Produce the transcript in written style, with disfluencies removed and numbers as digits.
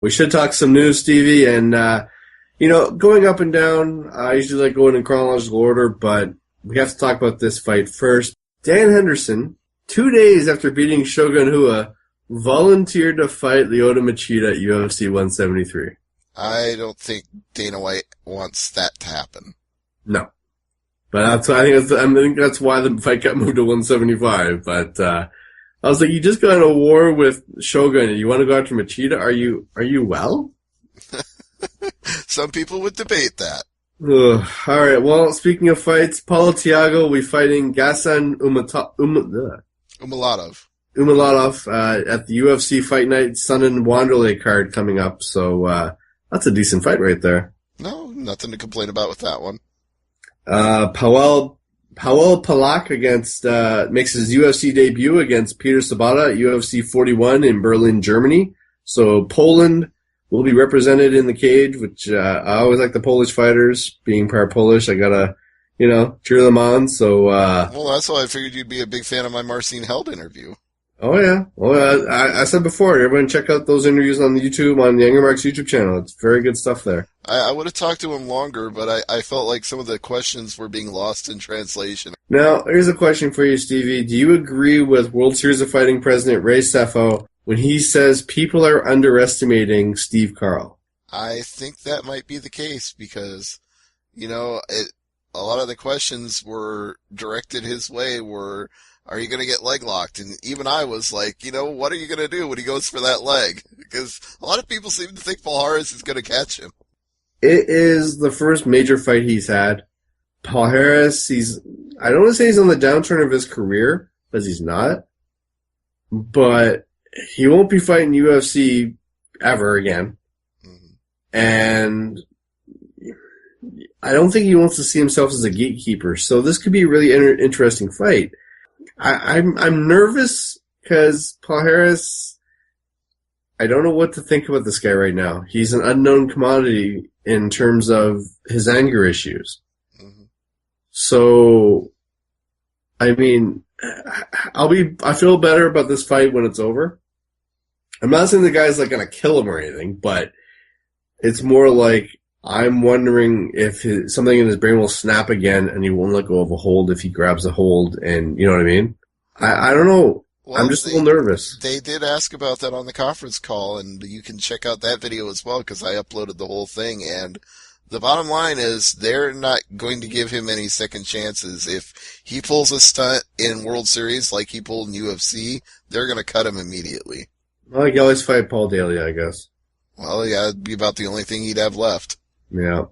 We should talk some news, Stevie, and, going up and down, I usually like going in chronological order, but we have to talk about this fight first. Dan Henderson, 2 days after beating Shogun Rua, volunteered to fight Lyoto Machida at UFC 173. I don't think Dana White wants that to happen. No. But I think that's why the fight got moved to 175, but, I was like, you just got in a war with Shogun and you want to go after Machida? Are you well? Some people would debate that. Ugh. All right. Well, speaking of fights, Paulo Thiago will be fighting Ghassan Umalatov at the UFC Fight Night Sun and Wanderlei card coming up. So that's a decent fight right there. No, nothing to complain about with that one. Powell Palak makes his UFC debut against Peter Sabata at UFC 41 in Berlin, Germany. So Poland will be represented in the cage, which I always like the Polish fighters. Being part Polish, I gotta, cheer them on. So well, that's why I figured you'd be a big fan of my Marcin Held interview. Oh yeah, well I said before, everyone check out those interviews on the YouTube, on the AngryMarks YouTube channel. It's very good stuff there. I would have talked to him longer, but I felt like some of the questions were being lost in translation. Now, here's a question for you, Stevie. Do you agree with World Series of Fighting President Ray Sefo when he says people are underestimating Steve Carl? I think that might be the case because, a lot of the questions were directed his way were, are you going to get leg locked? And even I was like, what are you going to do when he goes for that leg? Because a lot of people seem to think Paul Harris is going to catch him. It is the first major fight he's had. Paul Harris, I don't want to say he's on the downturn of his career, because he's not. But he won't be fighting UFC ever again. Mm-hmm. And I don't think he wants to see himself as a gatekeeper. So this could be a really interesting fight. I'm nervous because Paul Harris, I don't know what to think about this guy right now. He's an unknown commodity in terms of his anger issues. Mm-hmm. So, I feel better about this fight when it's over. I'm not saying the guy's like going to kill him or anything, but it's more like I'm wondering if something in his brain will snap again and he won't let go of a hold if he grabs a hold, and you know what I mean? I don't know. Well, I'm just a little nervous. They did ask about that on the conference call, and you can check out that video as well because I uploaded the whole thing. And the bottom line is they're not going to give him any second chances. If he pulls a stunt in World Series like he pulled in UFC, they're going to cut him immediately. Well, he can always fight Paul Daly, I guess. Well, yeah, it'd be about the only thing he'd have left. Yeah.